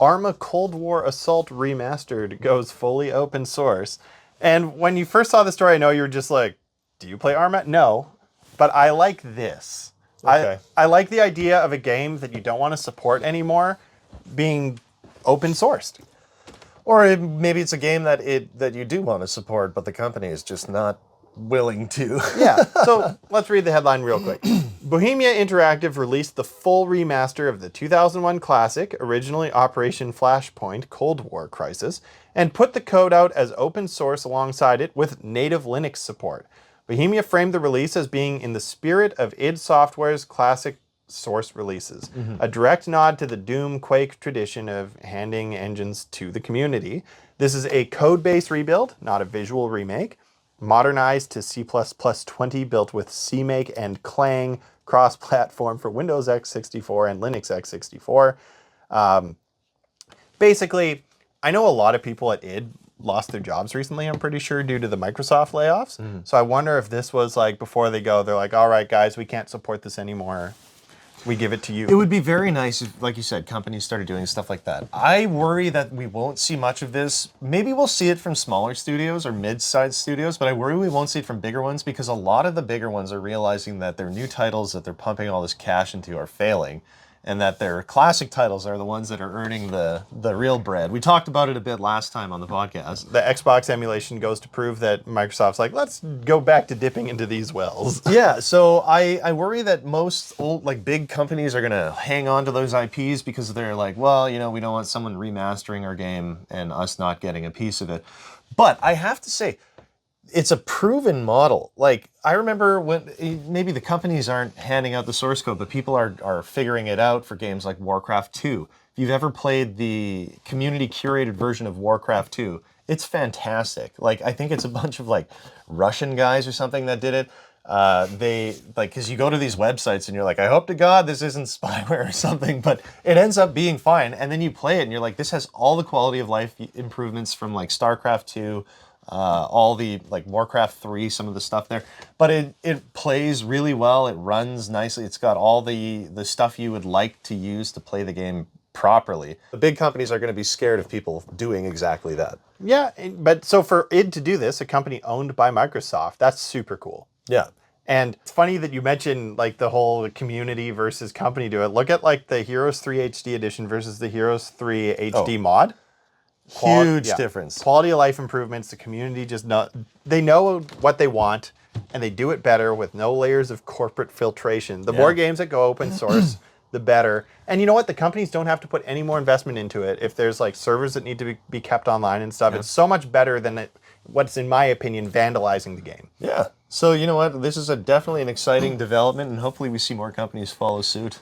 Arma Cold War Assault Remastered goes fully open source. And when you first saw the story, I know you were just like, do you play Arma? No. But I like this. Okay. I like the idea of a game that you don't want to support anymore being open sourced. Or maybe it's a game that you do want to support, but the company is just not willing to. Yeah, so let's read the headline real quick. Bohemia Interactive released the full remaster of the 2001 classic, originally Operation Flashpoint Cold War Crisis, and put the code out as open source alongside it with native Linux support. Bohemia framed the release as being in the spirit of id Software's classic source releases, a direct nod to the Doom Quake tradition of handing engines to the community. This is a code-based rebuild, not a visual remake. Modernized to C++20, built with CMake and Clang, cross-platform for Windows x64 and Linux x64. Basically, I know a lot of people at id lost their jobs recently, I'm pretty sure, due to the Microsoft layoffs. So I wonder if this was like, before they go, they're like, all right, guys, we can't support this anymore. We give it to you. It would be very nice if, like you said, companies started doing stuff like that. I worry that we won't see much of this. Maybe we'll see it from smaller studios or mid-sized studios, but I worry we won't see it from bigger ones because a lot of the bigger ones are realizing that their new titles that they're pumping all this cash into are failing, and that their classic titles are the ones that are earning the real bread. We talked about it a bit last time on the podcast. The Xbox emulation goes to prove that Microsoft's like, let's go back to dipping into these wells. Yeah, so I worry that most old, like, big companies are gonna hang on to those IPs because they're like, well, you know, we don't want someone remastering our game and us not getting a piece of it. But I have to say, it's a proven model. Like, I remember when maybe the companies aren't handing out the source code, but people are figuring it out for games like Warcraft 2. If you've ever played the community curated version of Warcraft 2, it's fantastic. Like, I think it's a bunch of like Russian guys or something that did it. They like, because you go to these websites and you're like, I hope to God this isn't spyware or something, but it ends up being fine. And then you play it and you're like, this has all the quality of life improvements from like StarCraft 2, all the like Warcraft 3, some of the stuff there, but it plays really well. It runs nicely. It's got all the stuff you would like to use to play the game properly. The big companies are going to be scared of people doing exactly that. Yeah, but so for id to do this, a company owned by Microsoft, that's super cool. Yeah. And it's funny that you mentioned like the whole community versus company do it. Look at like the Heroes 3 HD edition versus the Heroes 3 HD mod. Huge difference. Quality of life improvements. The community just they know what they want, and they do it better with no layers of corporate filtration. The more games that go open source, the better. And you know what? The companies don't have to put any more investment into it. If there's like servers that need to be kept online and stuff, it's so much better than what's, in my opinion, vandalizing the game. Yeah. So you know what? This is definitely an exciting development, and hopefully we see more companies follow suit.